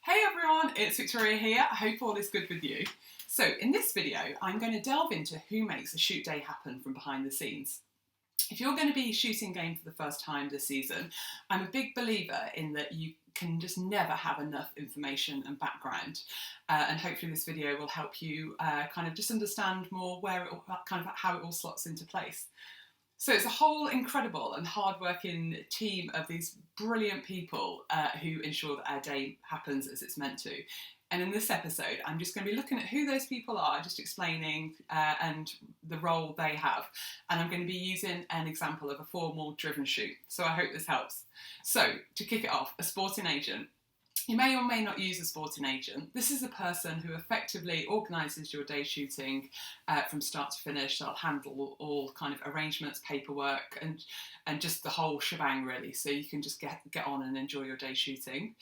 Hey everyone, it's Victoria here. I hope all is good with you. So in this video, I'm going to delve into who makes a shoot day happen from behind the scenes. If you're going to be shooting game for the first time this season, I'm a big believer in that you can just never have enough information and background. And hopefully this video will help you kind of just understand more how it all slots into place. So it's a whole incredible and hard-working team of these brilliant people who ensure that our day happens as it's meant to. And in this episode, I'm just going to be looking at who those people are, just explaining and the role they have. And I'm going to be using an example of a formal driven shoot. So I hope this helps. So to kick it off, a sporting agent. You may or may not use a sporting agent. This is a person who effectively organises your day shooting from start to finish. They'll handle all kind of arrangements, paperwork, and just the whole shebang really. So you can just get on and enjoy your day shooting.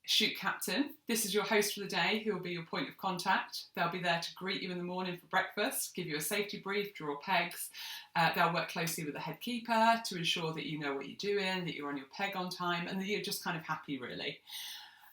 Shoot captain. This is your host for the day who will be your point of contact. They'll be there to greet you in the morning for breakfast, give you a safety brief, draw pegs. They'll work closely with the head keeper to ensure that you know what you're doing, that you're on your peg on time, and that you're just kind of happy really.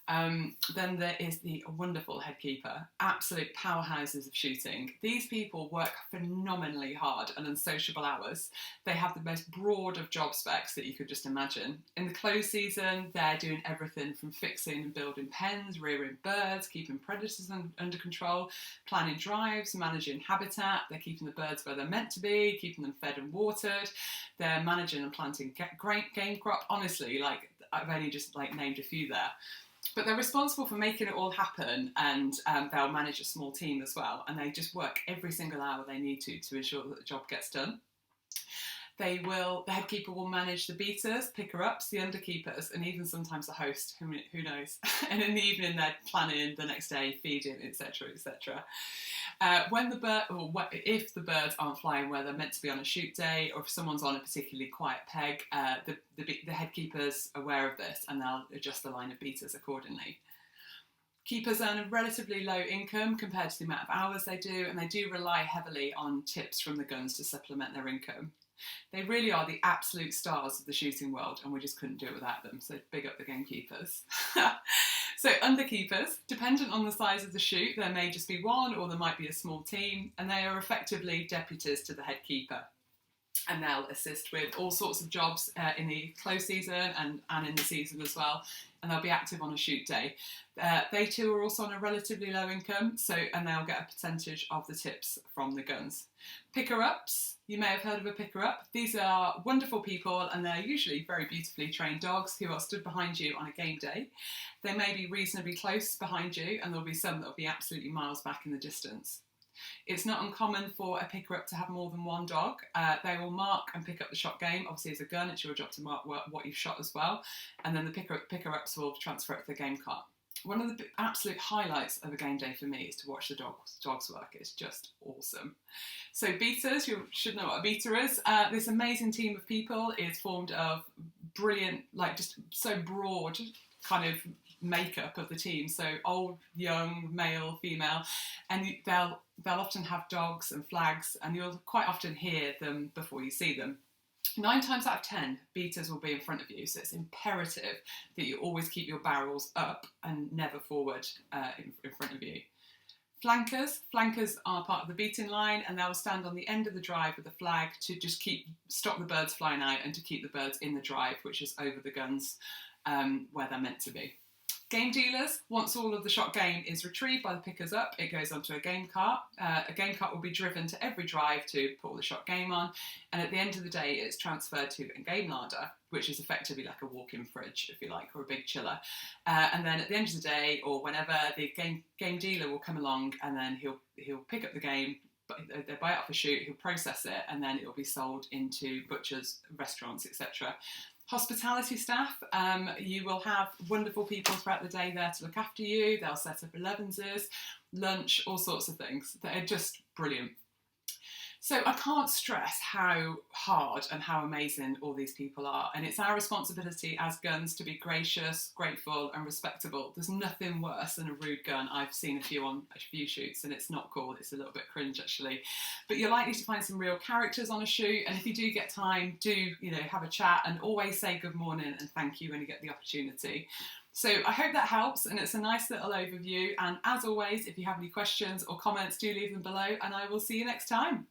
Then there is the wonderful head keeper, absolute powerhouses of shooting. These people work phenomenally hard and unsociable hours. They have the most broad of job specs that you could just imagine. In the close season, they're doing everything from fixing and building pens, rearing birds, keeping predators under control, planning drives, managing habitat. They're keeping the birds where they're meant to be, keeping them fed and watered. They're managing and planting great game crop. Honestly, I've only just named a few there. But they're responsible for making it all happen, and they'll manage a small team as well, and they just work every single hour they need to ensure that the job gets done. The head keeper will manage the beaters, picker-ups, the underkeepers, and even sometimes the host, who knows. And in the evening they're planning the next day, feeding, etc, etc. If the birds aren't flying where they're meant to be on a shoot day, or if someone's on a particularly quiet peg, the head keeper's aware of this and they'll adjust the line of beaters accordingly. Keepers earn a relatively low income compared to the amount of hours they do, and they do rely heavily on tips from the guns to supplement their income. They really are the absolute stars of the shooting world, and we just couldn't do it without them, so big up the gamekeepers. So underkeepers, dependent on the size of the shoot, there may just be one or there might be a small team, and they are effectively deputies to the head keeper. And they'll assist with all sorts of jobs in the close season and in the season as well, and they'll be active on a shoot day. They too are also on a relatively low income, and they'll get a percentage of the tips from the guns. Picker-ups, you may have heard of a picker-up. These are wonderful people, and they're usually very beautifully trained dogs who are stood behind you on a game day. They may be reasonably close behind you, and there'll be some that will be absolutely miles back in the distance. It's not uncommon for a picker-up to have more than one dog. They will mark and pick up the shot game. Obviously, as a gun, it's your job to mark what you've shot as well. And then the picker-ups will transfer it to the game cart. One of the absolute highlights of a game day for me is to watch the dogs work. It's just awesome. So beaters, you should know what a beater is. This amazing team of people is formed of brilliant, just so broad kind of makeup of the team. So old, young, male, female, and they'll often have dogs and flags, and you'll quite often hear them before you see them. 9 times out of 10, beaters will be in front of you, so it's imperative that you always keep your barrels up and never forward in front of you. Flankers are part of the beating line, and they'll stand on the end of the drive with a flag to just stop the birds flying out and to keep the birds in the drive, which is over the guns where they're meant to be. Game dealers, once all of the shot game is retrieved by the pickers up, it goes onto a game cart. A game cart will be driven to every drive to put all the shot game on, and at the end of the day it's transferred to a game larder, which is effectively like a walk-in fridge, if you like, or a big chiller. And then at the end of the day, or whenever, the game dealer will come along, and then he'll pick up the game, they buy it off a shoot, he'll process it, and then it will be sold into butchers, restaurants, etc. Hospitality staff, you will have wonderful people throughout the day there to look after you. They'll set up 11s, lunch, all sorts of things. They're just brilliant. So I can't stress how hard and how amazing all these people are, and it's our responsibility as guns to be gracious, grateful and respectable. There's nothing worse than a rude gun. I've seen a few on a few shoots and it's not cool, it's a little bit cringe actually. But you're likely to find some real characters on a shoot, and if you do get time, have a chat and always say good morning and thank you when you get the opportunity. So I hope that helps, and it's a nice little overview. And as always, if you have any questions or comments, do leave them below, and I will see you next time.